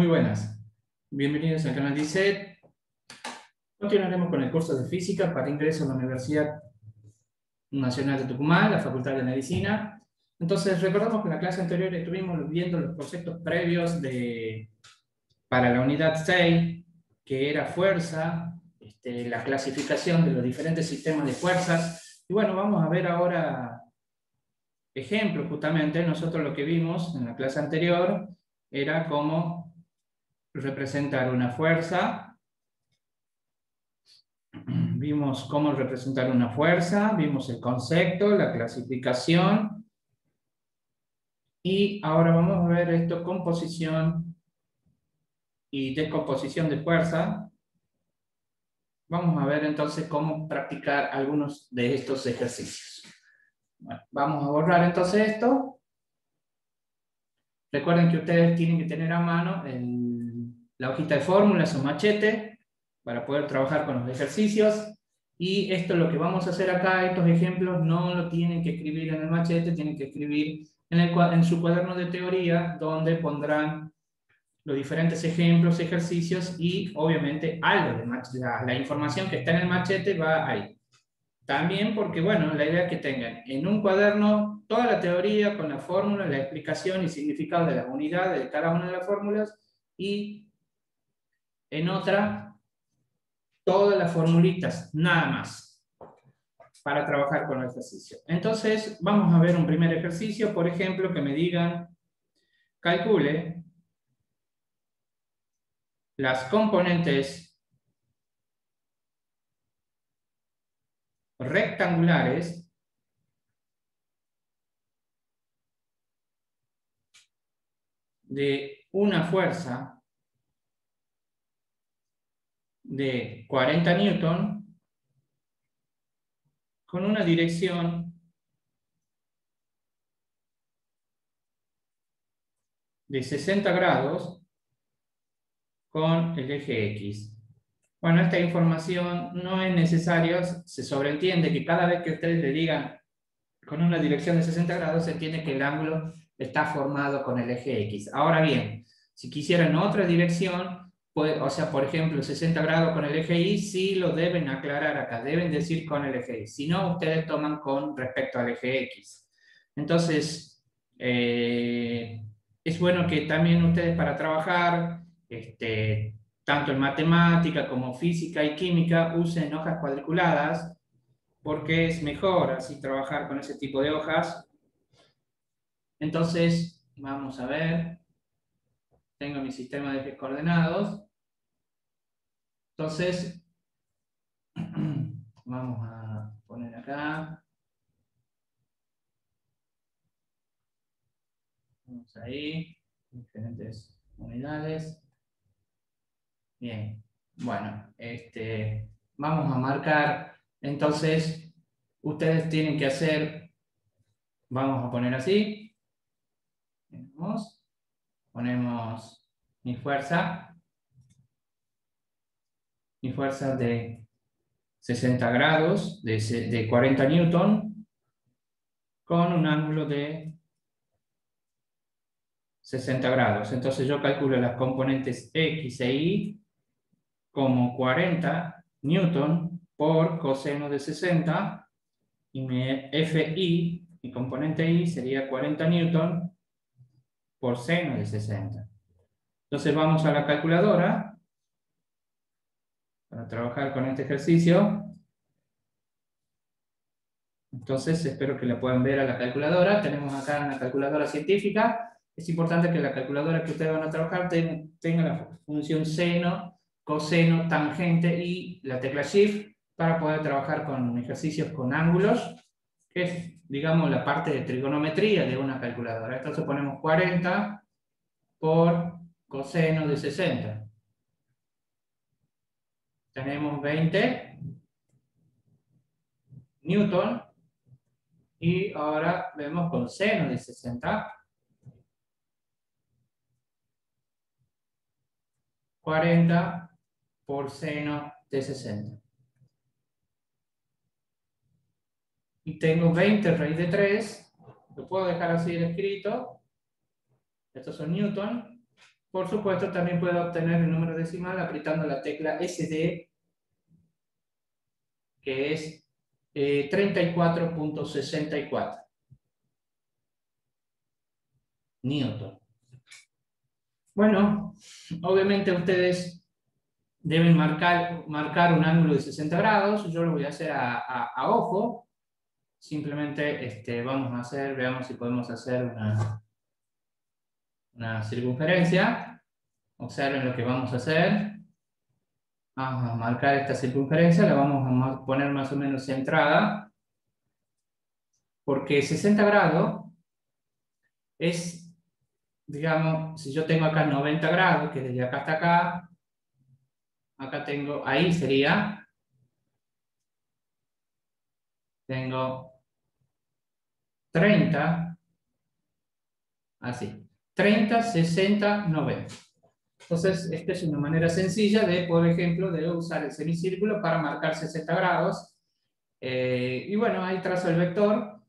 Muy buenas, bienvenidos al canal DICET. Continuaremos con el curso de física para ingreso a la Universidad Nacional de Tucumán, la Facultad de Medicina. Entonces, recordamos que en la clase anterior estuvimos viendo los conceptos previos para la unidad 6, que era fuerza, la clasificación de los diferentes sistemas de fuerzas. Y bueno, vamos a ver ahora ejemplos justamente. Nosotros lo que vimos en la clase anterior era cómo representar una fuerza. Vimos cómo representar una fuerza, vimos el concepto, la clasificación, y ahora vamos a ver esto, composición y descomposición de fuerza. Vamos a ver entonces cómo practicar algunos de estos ejercicios. Bueno, vamos a borrar entonces esto. Recuerden que ustedes tienen que tener a mano la hojita de fórmulas o machete para poder trabajar con los ejercicios. Y esto es lo que vamos a hacer acá. Estos ejemplos no lo tienen que escribir en el machete, tienen que escribir en su cuaderno de teoría, donde pondrán los diferentes ejemplos, ejercicios, y obviamente algo de la información que está en el machete va ahí. También porque, bueno, la idea es que tengan en un cuaderno toda la teoría con la fórmula, la explicación y significado de las unidades de cada una de las fórmulas, y en otra todas las formulitas, nada más, para trabajar con el ejercicio. Entonces, vamos a ver un primer ejercicio, por ejemplo, que me digan, calcule las componentes rectangulares de una fuerza de 40 newton con una dirección de 60 grados con el eje X. Bueno, esta información no es necesaria, se sobreentiende que cada vez que ustedes le digan con una dirección de 60 grados, se entiende que el ángulo está formado con el eje X. Ahora bien, si quisieran otra dirección, pues, o sea, por ejemplo, 60 grados con el eje Y, sí lo deben aclarar acá, deben decir con el eje Y. Si no, ustedes toman con respecto al eje X. Entonces, es bueno que también ustedes para trabajar, tanto en matemática como física y química, usen hojas cuadriculadas, porque es mejor así trabajar con ese tipo de hojas. Entonces, vamos a ver, tengo mi sistema de ejes coordenados. Entonces, vamos a poner acá, vamos ahí, diferentes unidades. Bien, bueno, vamos a marcar, entonces, ustedes tienen que hacer, vamos a poner así, ponemos mi fuerza de 60 grados, de 40 newton, con un ángulo de 60 grados. Entonces yo calculo las componentes X e Y como 40 newton por coseno de 60, y mi FI, mi componente Y, sería 40 newton por seno de 60. Entonces vamos a la calculadora para trabajar con este ejercicio. Entonces espero que la puedan ver a la calculadora. Tenemos acá una calculadora científica. Es importante que la calculadora que ustedes van a trabajar tenga la función seno, coseno, tangente y la tecla Shift para poder trabajar con ejercicios con ángulos, que es, digamos, la parte de trigonometría de una calculadora. Entonces ponemos 40 por coseno de 60. Tenemos 20 newton. Y ahora vemos con seno de 60. 40 por seno de 60. Y tengo 20 raíz de 3. Lo puedo dejar así escrito. Estos son newton. por supuesto, también puedo obtener el número decimal apretando la tecla SD, que es 34.64 newton. Bueno, obviamente ustedes deben marcar un ángulo de 60 grados. Yo lo voy a hacer a ojo. Simplemente vamos a hacer, veamos si podemos hacer una circunferencia. Observen lo que vamos a hacer. Vamos a marcar esta circunferencia, la vamos a poner más o menos centrada, porque 60 grados es, digamos, si yo tengo acá 90 grados, que desde acá hasta acá tengo, ahí sería, tengo 30, así, 30, 60, 90. Entonces, esta es una manera sencilla de, por ejemplo, de usar el semicírculo para marcar 60 grados. Y bueno, ahí trazo el vector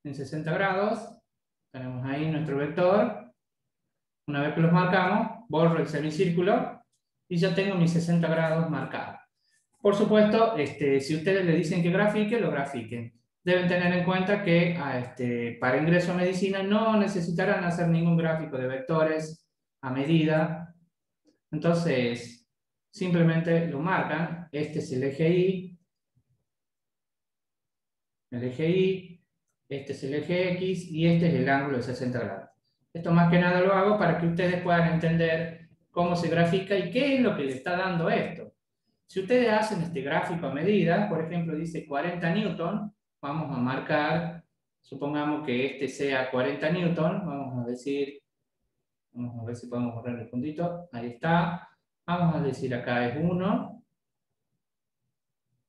en 60 grados. Tenemos ahí nuestro vector. Una vez que los marcamos, borro el semicírculo y ya tengo mis 60 grados marcados. Por supuesto, si ustedes le dicen que grafique, lo grafiquen. Deben tener en cuenta que para ingreso a medicina no necesitarán hacer ningún gráfico de vectores a medida. Entonces, simplemente lo marcan. Este es el eje Y, este es el eje X y este es el ángulo de 60 grados. Esto más que nada lo hago para que ustedes puedan entender cómo se grafica y qué es lo que le está dando esto. Si ustedes hacen este gráfico a medida, por ejemplo dice 40 newton, vamos a marcar, supongamos que este sea 40 newton, vamos a decir, vamos a ver si podemos borrar el puntito, ahí está, vamos a decir acá es 1,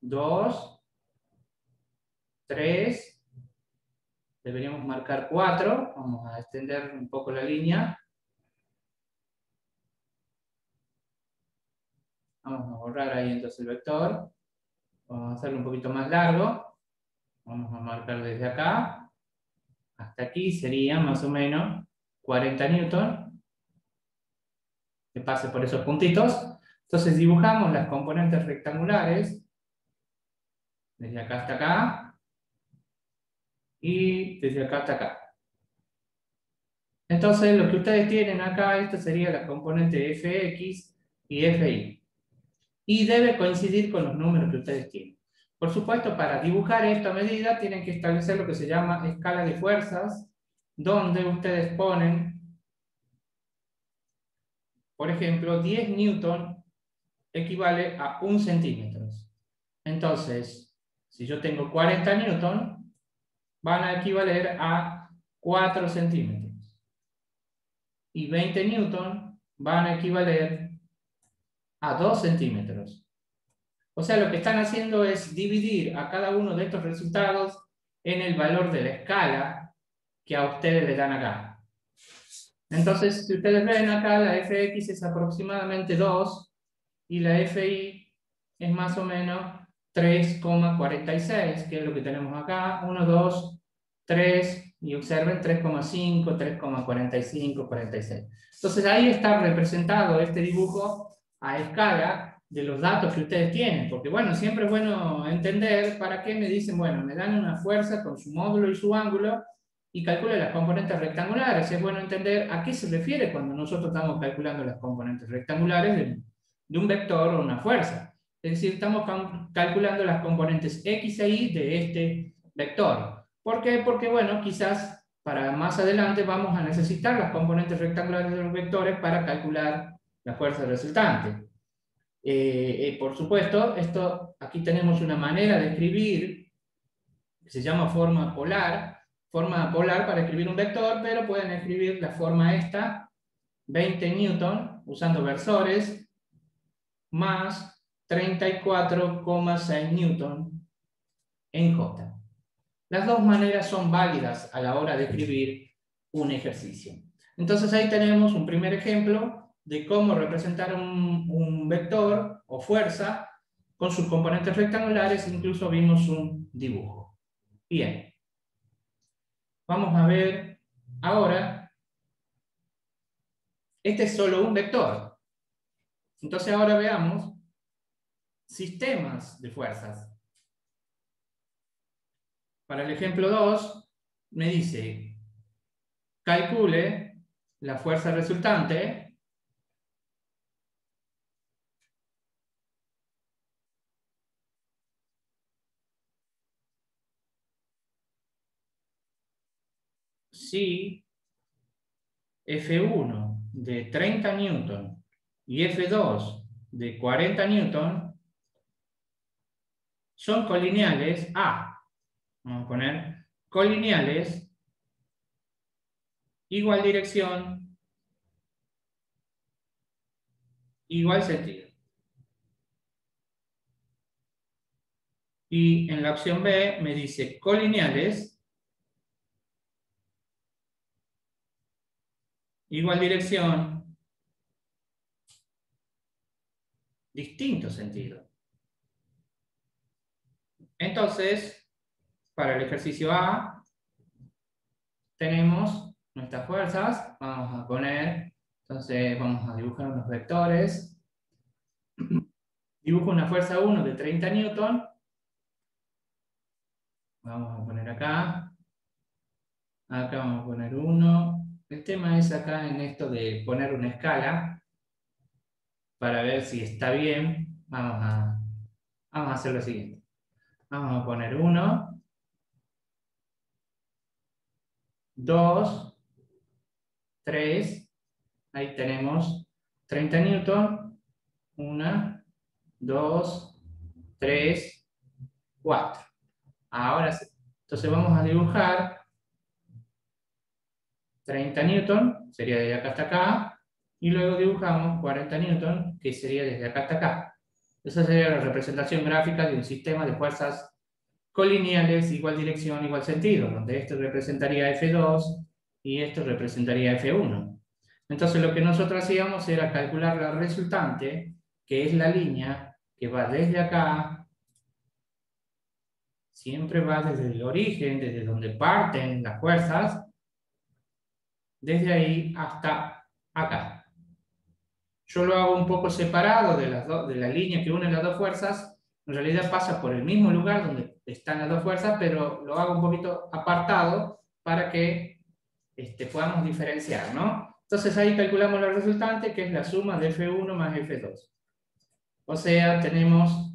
2, 3, deberíamos marcar 4, vamos a extender un poco la línea. Vamos a borrar ahí entonces el vector. Vamos a hacerlo un poquito más largo. Vamos a marcar desde acá hasta aquí, sería más o menos 40 newton. Que pase por esos puntitos. Entonces dibujamos las componentes rectangulares desde acá hasta acá y desde acá hasta acá. Entonces lo que ustedes tienen acá, esta sería la componente fx y fi. Y debe coincidir con los números que ustedes tienen. Por supuesto, para dibujar esta medida tienen que establecer lo que se llama escala de fuerzas, donde ustedes ponen, por ejemplo, 10 newton equivale a 1 centímetro. Entonces, si yo tengo 40 newton, van a equivaler a 4 centímetros. Y 20 newton van a equivaler a 2 centímetros. O sea, lo que están haciendo es dividir a cada uno de estos resultados en el valor de la escala que a ustedes le dan acá. Entonces, si ustedes ven acá, la fx es aproximadamente 2 y la fi es más o menos 3,46, que es lo que tenemos acá. 1, 2, 3, y observen 3,5, 3,45, 46. Entonces ahí está representado este dibujo a escala de los datos que ustedes tienen, porque bueno, siempre es bueno entender para qué me dicen, bueno, me dan una fuerza con su módulo y su ángulo, y calcule las componentes rectangulares. Es bueno entender a qué se refiere cuando nosotros estamos calculando las componentes rectangulares de un vector o una fuerza. Es decir, estamos calculando las componentes x e y de este vector. ¿Por qué? Porque, bueno, quizás para más adelante vamos a necesitar las componentes rectangulares de los vectores para calcular la fuerza resultante. Por supuesto, aquí tenemos una manera de escribir que se llama forma polar para escribir un vector, pero pueden escribir la forma esta, 20 newton, usando versores, más 34,6 newton en J. Las dos maneras son válidas a la hora de escribir un ejercicio. Entonces ahí tenemos un primer ejemplo de cómo representar un vector o fuerza con sus componentes rectangulares, incluso vimos un dibujo. Bien. Vamos a ver ahora Este es solo un vector. Entonces ahora veamos sistemas de fuerzas. Para el ejemplo 2, me dice, calcule la fuerza resultante si F1 de 30 newton y F2 de 40 newton son colineales A. Vamos a poner colineales igual dirección, igual sentido. Y en la opción B me dice colineales igual dirección, distinto sentido. Entonces, para el ejercicio A, tenemos nuestras fuerzas. Vamos a poner, entonces vamos a dibujar unos vectores. Dibujo una fuerza 1 de 30 newton. Vamos a poner acá. Acá vamos a poner 1. El tema es acá en esto de poner una escala para ver si está bien. Vamos a hacer lo siguiente. Vamos a poner 1, 2, 3. Ahí tenemos 30 newton. 1, 2, 3, 4. Ahora sí. Entonces vamos a dibujar 30 newton, sería desde acá hasta acá, y luego dibujamos 40 newton, que sería desde acá hasta acá. Esa sería la representación gráfica de un sistema de fuerzas colineales igual dirección, igual sentido, donde esto representaría F2 y esto representaría F1. Entonces lo que nosotros hacíamos era calcular la resultante, que es la línea que va desde acá, siempre va desde el origen, desde donde parten las fuerzas, desde ahí hasta acá. Yo lo hago un poco separado de la línea que une las dos fuerzas. En realidad pasa por el mismo lugar donde están las dos fuerzas, pero lo hago un poquito apartado para que podamos diferenciar, ¿no? Entonces ahí calculamos la resultante, que es la suma de F1 más F2. O sea, tenemos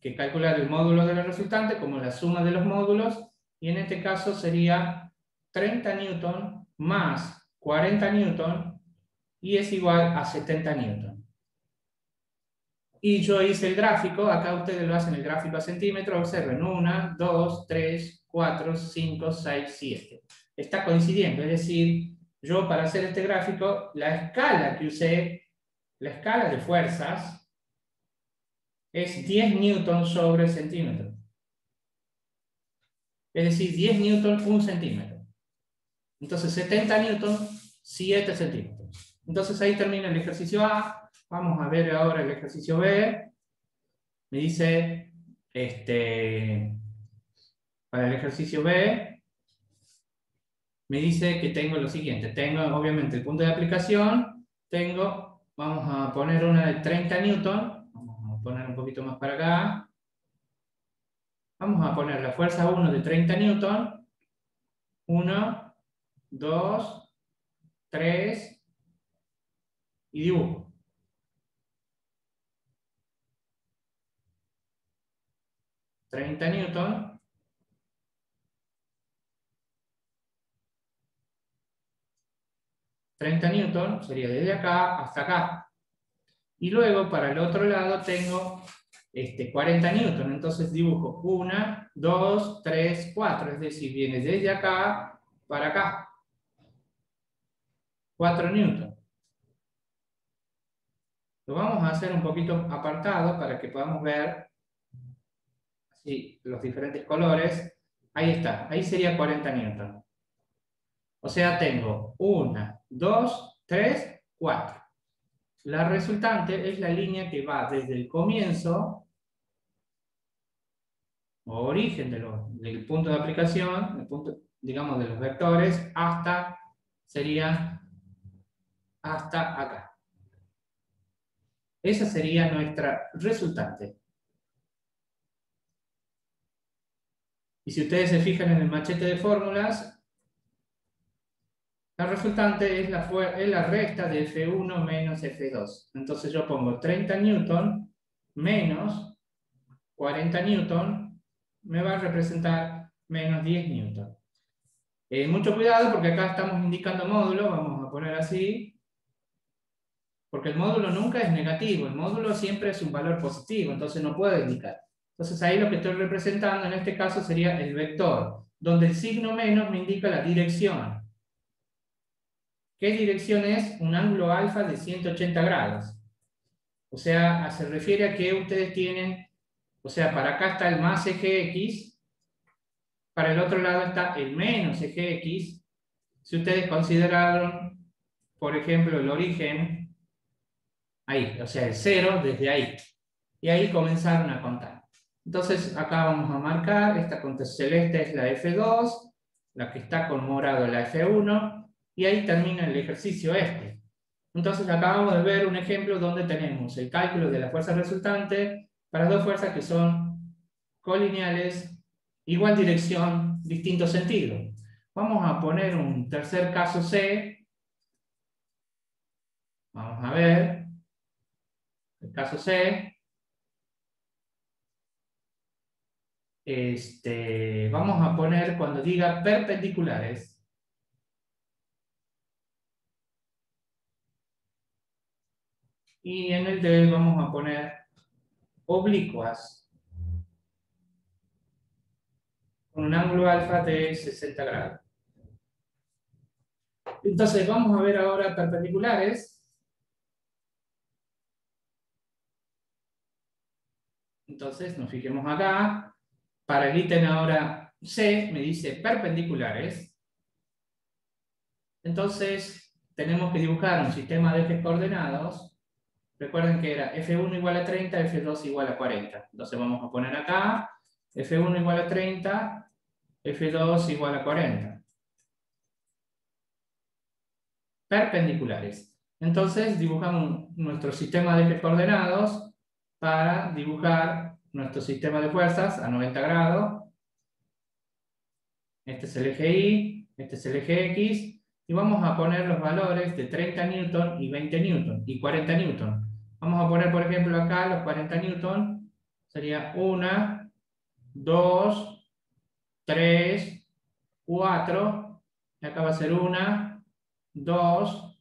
que calcular el módulo de la resultante como la suma de los módulos, y en este caso sería 30 newton más 40 newton, y es igual a 70 newton. Y yo hice el gráfico, acá ustedes lo hacen el gráfico a centímetros, observen, 1, 2, 3, 4, 5, 6, 7. Está coincidiendo, es decir, yo para hacer este gráfico, la escala que usé, la escala de fuerzas, es 10 newton sobre centímetro. Es decir, 10 newton 1 centímetro. Entonces 70 newton 7 centímetros. Entonces ahí termina el ejercicio A. Vamos a ver ahora el ejercicio B. Me dice, para el ejercicio B, me dice que tengo lo siguiente. Tengo obviamente el punto de aplicación. Vamos a poner una de 30 newton. Vamos a poner un poquito más para acá. Vamos a poner la fuerza 1 de 30 newton. 1, 2, 3 y dibujo. $30 newton. $30 newton sería desde acá hasta acá. Y luego para el otro lado tengo 40 newton. Entonces dibujo 1, 2, 3, 4. Es decir, viene desde acá para acá. 4 newton. Lo vamos a hacer un poquito apartado para que podamos ver así, los diferentes colores. Ahí está. Ahí sería 40 newton. O sea, tengo 1, 2, 3, 4. La resultante es la línea que va desde el comienzo, o origen del punto de aplicación, el punto, digamos, de los vectores, sería hasta acá. Esa sería nuestra resultante. Y si ustedes se fijan en el machete de fórmulas, la resultante es la resta de F1 menos F2. Entonces yo pongo 30 newton menos 40 newton, me va a representar menos 10 newton. Mucho cuidado porque acá estamos indicando módulo, vamos a poner así, porque el módulo nunca es negativo, el módulo siempre es un valor positivo, entonces no puedo indicar. Entonces ahí lo que estoy representando en este caso sería el vector, donde el signo menos me indica la dirección. ¿Qué dirección es? Un ángulo alfa de 180 grados. O sea, se refiere a que ustedes tienen, o sea, para acá está el más eje X, para el otro lado está el menos eje X. Si ustedes consideraron, por ejemplo, el origen, ahí, o sea, el 0 desde ahí. Y ahí comenzaron a contar. Entonces, acá vamos a marcar, esta con celeste es la F2, la que está con morado la F1, y ahí termina el ejercicio este. Entonces acabamos de ver un ejemplo donde tenemos el cálculo de la fuerza resultante para dos fuerzas que son colineales, igual dirección, distinto sentido. Vamos a poner un tercer caso C. Vamos a ver. El caso C. Vamos a poner cuando diga perpendiculares. Y en el D vamos a poner oblicuas. Con un ángulo alfa de 60 grados. Entonces vamos a ver ahora perpendiculares. Entonces nos fijemos acá. Para el ítem ahora C me dice perpendiculares. Entonces tenemos que dibujar un sistema de ejes coordenados. Recuerden que era F1 igual a 30, F2 igual a 40. Entonces vamos a poner acá F1 igual a 30, F2 igual a 40. Perpendiculares. Entonces dibujamos nuestro sistema de ejes coordenados para dibujar nuestro sistema de fuerzas a 90 grados. Este es el eje Y, este es el eje X, y vamos a poner los valores de 30 newton y 20 newton y 40 newton. Vamos a poner, por ejemplo, acá los 40 newton, sería 1, 2, 3, 4, y acá va a ser 1, 2,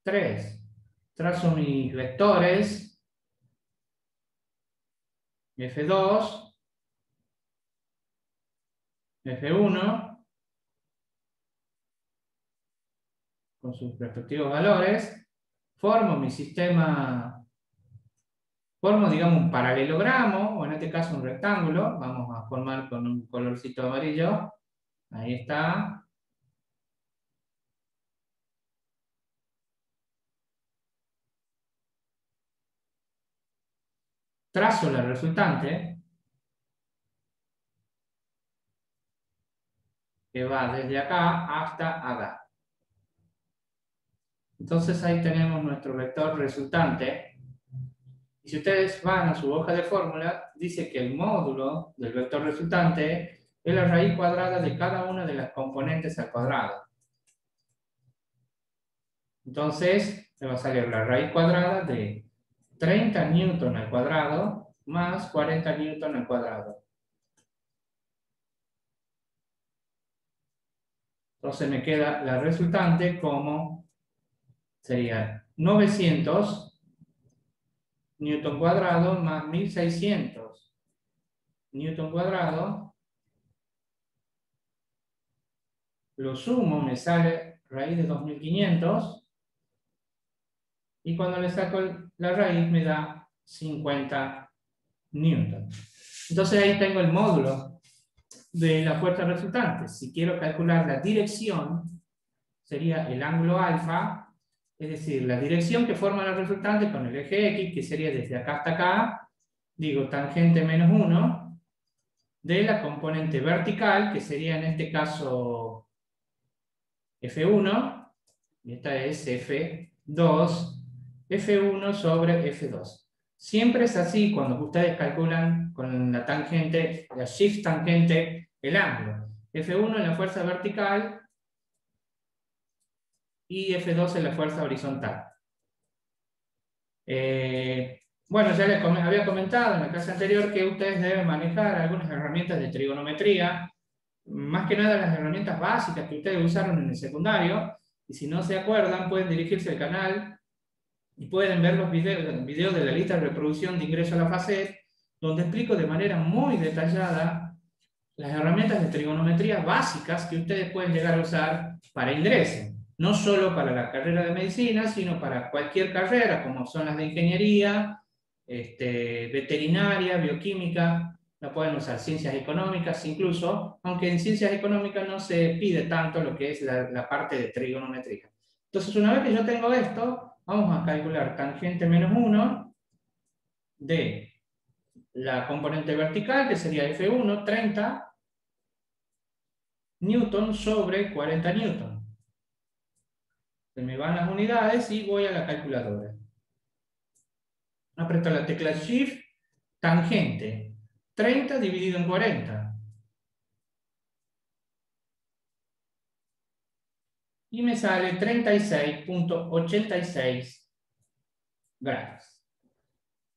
3. Trazo mis vectores, F2, F1, con sus respectivos valores, formo mi sistema, formo, digamos, un paralelogramo, o en este caso un rectángulo, vamos a formar con un colorcito amarillo, ahí está. Trazo la resultante, que va desde acá hasta acá. Entonces ahí tenemos nuestro vector resultante. Y si ustedes van a su hoja de fórmula, dice que el módulo del vector resultante es la raíz cuadrada de cada una de las componentes al cuadrado. Entonces, me va a salir la raíz cuadrada de 30 newton al cuadrado más 40 newton al cuadrado. Entonces me queda la resultante como sería 900 newton cuadrado más 1600 newton cuadrado. Lo sumo, me sale raíz de 2500. Y cuando le saco la raíz me da 50 newton. Entonces ahí tengo el módulo de la fuerza resultante. Si quiero calcular la dirección, sería el ángulo alfa, es decir, la dirección que forma la resultante con el eje X, que sería desde acá hasta acá, digo tangente menos 1, de la componente vertical, que sería en este caso F1, y esta es F2. 2 F1 sobre F2. Siempre es así cuando ustedes calculan con la tangente, la shift tangente, el ángulo. F1 es la fuerza vertical y F2 es la fuerza horizontal. Bueno, ya les había comentado en la clase anterior que ustedes deben manejar algunas herramientas de trigonometría, más que nada las herramientas básicas que ustedes usaron en el secundario, y si no se acuerdan pueden dirigirse al canal y pueden ver los videos de la lista de reproducción de ingreso a la FACET, donde explico de manera muy detallada las herramientas de trigonometría básicas que ustedes pueden llegar a usar para ingreso. No solo para la carrera de medicina, sino para cualquier carrera, como son las de ingeniería, veterinaria, bioquímica, la pueden usar, ciencias económicas incluso, aunque en ciencias económicas no se pide tanto lo que es la parte de trigonometría. Entonces, una vez que yo tengo esto, vamos a calcular tangente menos 1 de la componente vertical, que sería F1, 30 newton sobre 40 newton. Se me van las unidades y voy a la calculadora. Aprieto la tecla Shift, tangente, 30 dividido en 40. Y me sale 36.86 grados.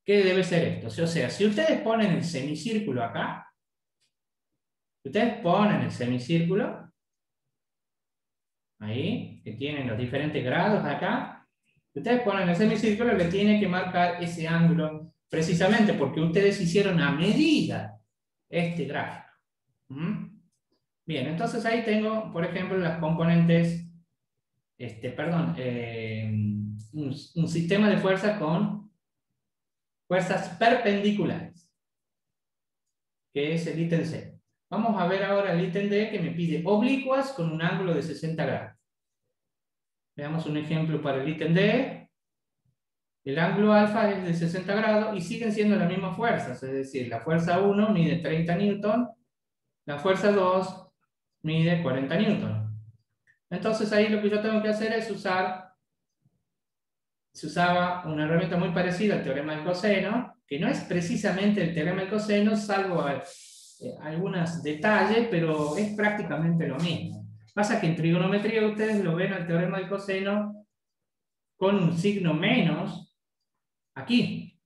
¿Qué debe ser esto? O sea, si ustedes ponen el semicírculo acá, ahí, que tienen los diferentes grados acá, ustedes ponen el semicírculo, le tiene que marcar ese ángulo, precisamente porque ustedes hicieron a medida este gráfico. Bien, entonces ahí tengo, por ejemplo, las componentes, un sistema de fuerza con fuerzas perpendiculares, que es el ítem C. Vamos a ver ahora el ítem D, que me pide oblicuas con un ángulo de 60 grados. Veamos un ejemplo para el ítem D. El ángulo alfa es de 60 grados y siguen siendo las mismas fuerzas, es decir, la fuerza 1 mide 30 newton, la fuerza 2 mide 40 newton. Entonces ahí lo que yo tengo que hacer es se usaba una herramienta muy parecida al teorema del coseno, que no es precisamente el teorema del coseno, salvo algunos detalles, pero es prácticamente lo mismo. Pasa que en trigonometría ustedes lo ven al teorema del coseno con un signo menos aquí,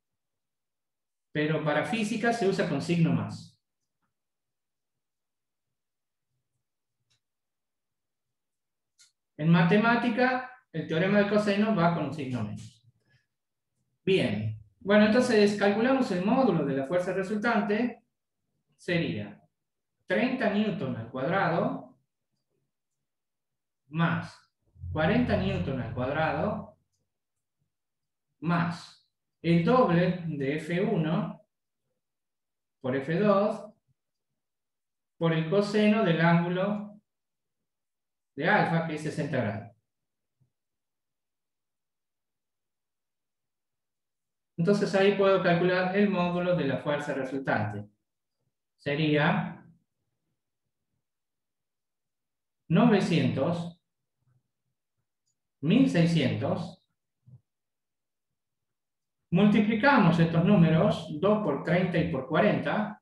pero para física se usa con signo más. En matemática, el teorema del coseno va con un signo menos. Bien, bueno, entonces calculamos el módulo de la fuerza resultante, sería 30 newton al cuadrado más 40 newton al cuadrado más el doble de F1 por F2 por el coseno del ángulo de alfa, que es 60 grados. Entonces ahí puedo calcular el módulo de la fuerza resultante. Sería 900, 1600. Multiplicamos estos números, 2 por 30 y por 40.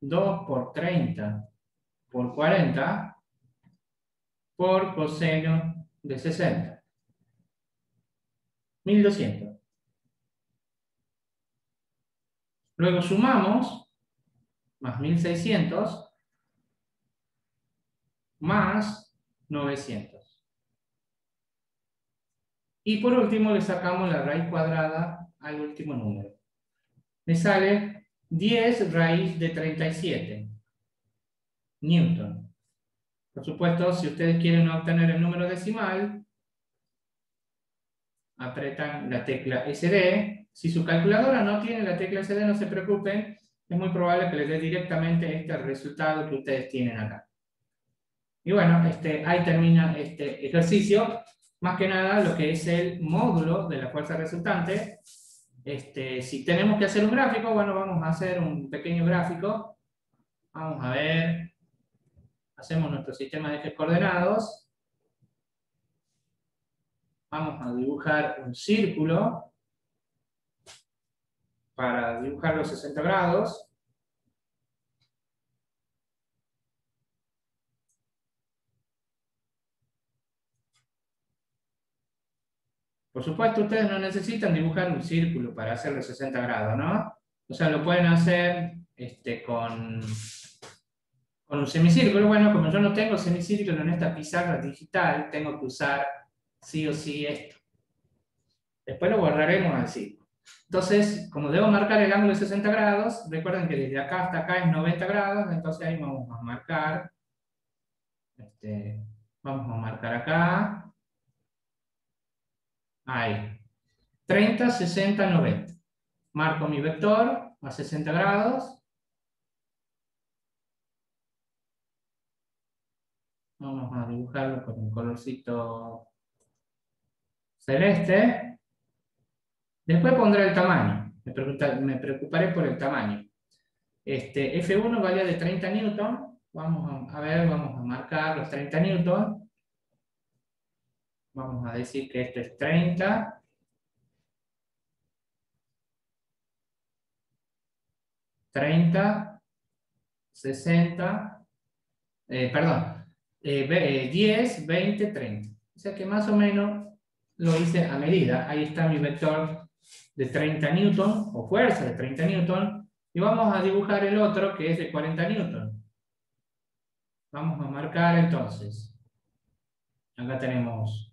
2 por 30 por 40 por coseno de 60. 1200. Luego sumamos, más 1600, más 900. Y por último le sacamos la raíz cuadrada al último número. Me sale 10 raíz de 37 newton. Por supuesto, si ustedes quieren obtener el número decimal, apretan la tecla SD. Si su calculadora no tiene la tecla SD, no se preocupen, es muy probable que les dé directamente este resultado que ustedes tienen acá. Y bueno, ahí termina este ejercicio. Más que nada lo que es el módulo de la fuerza resultante. Si tenemos que hacer un gráfico, bueno, vamos a hacer un pequeño gráfico. Vamos a ver. Hacemos nuestro sistema de ejes coordenados. Vamos a dibujar un círculo para dibujar los 60 grados. Por supuesto, ustedes no necesitan dibujar un círculo para hacer los 60 grados, ¿no? O sea, lo pueden hacer con un semicírculo. Bueno, como yo no tengo semicírculo en esta pizarra digital, tengo que usar sí o sí esto. Después lo borraremos así. Entonces, como debo marcar el ángulo de 60 grados, recuerden que desde acá hasta acá es 90 grados, entonces ahí vamos a marcar, vamos a marcar acá, ahí, 30, 60, 90. Marco mi vector a 60 grados. Vamos a dibujarlo con un colorcito celeste. Después pondré el tamaño. Me preocuparé por el tamaño. F1 valía de 30 newton. Vamos a ver, vamos a marcar los 30 newton. Vamos a decir que esto es 30. 30, 60, 10, 20, 30. O sea que más o menos lo hice a medida. Ahí está mi vector de 30 newton, o fuerza de 30 newton, y vamos a dibujar el otro que es de 40 newton. Vamos a marcar entonces. Acá tenemos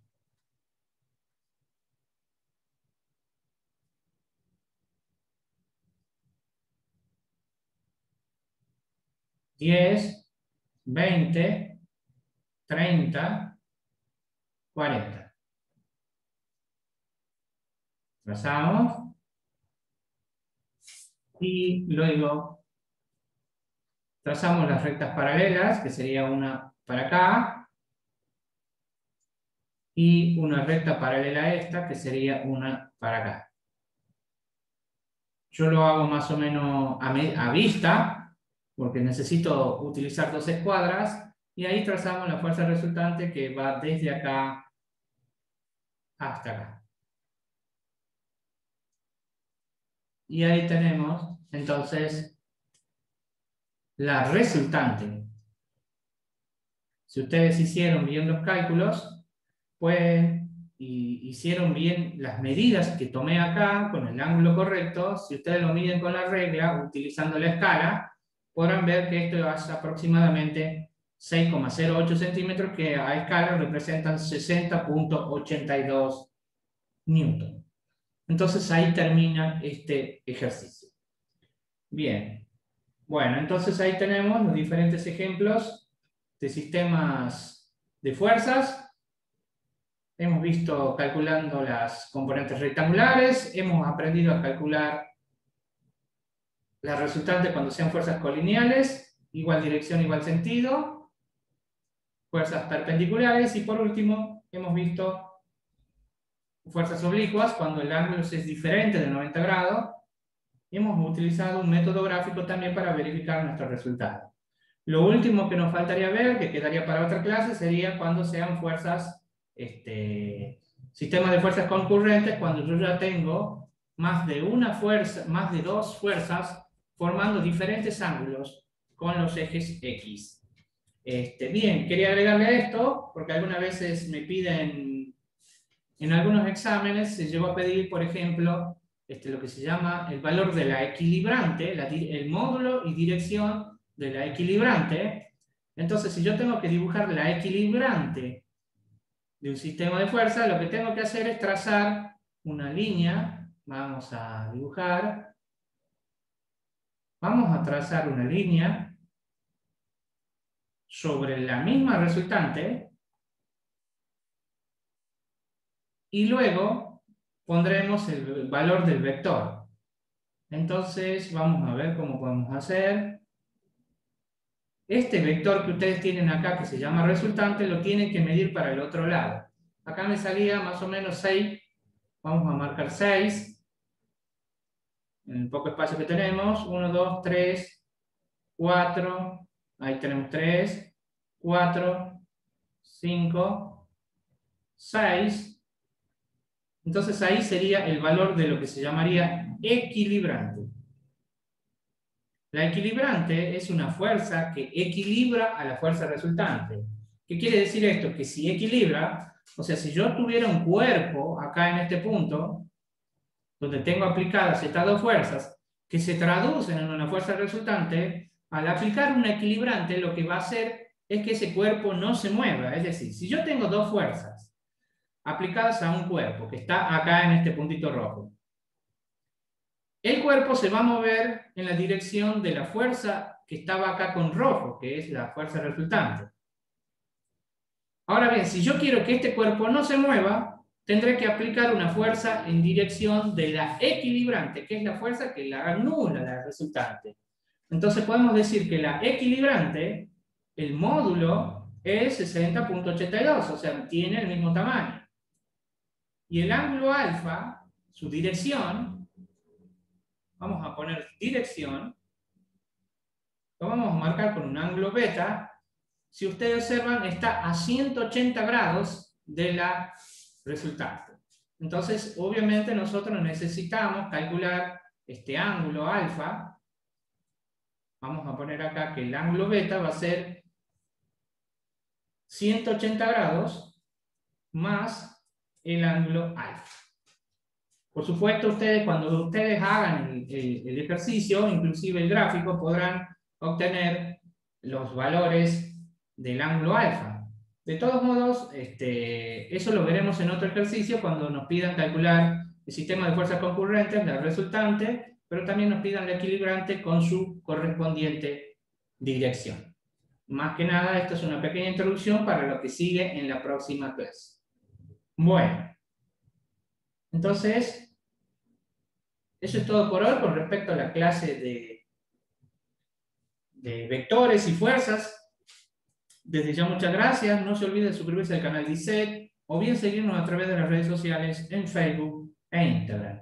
10, 20, 30, 40. Trazamos. Y luego trazamos las rectas paralelas, que sería una para acá, y una recta paralela a esta, que sería una para acá. Yo lo hago más o menos a vista, porque necesito utilizar dos escuadras, y ahí trazamos la fuerza resultante que va desde acá hasta acá. Y ahí tenemos, entonces, la resultante. Si ustedes hicieron bien los cálculos, pues, y hicieron bien las medidas que tomé acá, con el ángulo correcto, si ustedes lo miden con la regla, utilizando la escala, podrán ver que esto es aproximadamente 6,08 centímetros, que a escala representan 60,82 newton. Entonces ahí termina este ejercicio. Bien. Bueno, entonces ahí tenemos los diferentes ejemplos de sistemas de fuerzas. Hemos visto calculando las componentes rectangulares, hemos aprendido a calcular la resultante cuando sean fuerzas colineales, igual dirección, igual sentido, fuerzas perpendiculares, y por último hemos visto fuerzas oblicuas cuando el ángulo es diferente de 90 grados. Hemos utilizado un método gráfico también para verificar nuestro resultado. Lo último que nos faltaría ver, que quedaría para otra clase, sería cuando sean fuerzas, sistemas de fuerzas concurrentes, cuando yo ya tengo más de una fuerza, más de dos fuerzas formando diferentes ángulos con los ejes X. Bien, quería agregarle a esto, porque algunas veces me piden, en algunos exámenes se llegó a pedir, por ejemplo, lo que se llama el valor de la equilibrante, el módulo y dirección de la equilibrante. Entonces, si yo tengo que dibujar la equilibrante de un sistema de fuerza, lo que tengo que hacer es trazar una línea. Vamos a dibujar. Vamos a trazar una línea sobre la misma resultante y luego pondremos el valor del vector. Entonces, vamos a ver cómo podemos hacer. Este vector que ustedes tienen acá, que se llama resultante, lo tienen que medir para el otro lado. Acá me salía más o menos 6. Vamos a marcar 6. En el poco espacio que tenemos. 1, 2, 3, 4. Ahí tenemos 3, 4, 5, 6. Entonces ahí sería el valor de lo que se llamaría equilibrante. La equilibrante es una fuerza que equilibra a la fuerza resultante. ¿Qué quiere decir esto? Que si equilibra, o sea, si yo tuviera un cuerpo acá en este punto, donde tengo aplicadas estas dos fuerzas, que se traducen en una fuerza resultante, al aplicar un equilibrante lo que va a hacer es que ese cuerpo no se mueva. Es decir, si yo tengo dos fuerzas aplicadas a un cuerpo que está acá en este puntito rojo, el cuerpo se va a mover en la dirección de la fuerza que estaba acá con rojo, que es la fuerza resultante. Ahora bien, si yo quiero que este cuerpo no se mueva, tendré que aplicar una fuerza en dirección de la equilibrante, que es la fuerza que la anula la resultante. Entonces podemos decir que la equilibrante, el módulo, es 60.82, o sea, tiene el mismo tamaño. Y el ángulo alfa, su dirección, vamos a poner dirección, lo vamos a marcar con un ángulo beta. Si ustedes observan, está a 180 grados de la resultante. Entonces, obviamente nosotros necesitamos calcular este ángulo alfa. Vamos a poner acá que el ángulo beta va a ser 180 grados más el ángulo alfa. Por supuesto, cuando ustedes hagan el ejercicio, inclusive el gráfico, podrán obtener los valores del ángulo alfa. De todos modos, eso lo veremos en otro ejercicio cuando nos pidan calcular el sistema de fuerzas concurrentes, la resultante, pero también nos pidan el equilibrante con su correspondiente dirección. Más que nada, esto es una pequeña introducción para lo que sigue en la próxima clase. Bueno, entonces, eso es todo por hoy con respecto a la clase de vectores y fuerzas. Desde ya muchas gracias, no se olviden suscribirse al canal DISET o bien seguirnos a través de las redes sociales en Facebook e Instagram.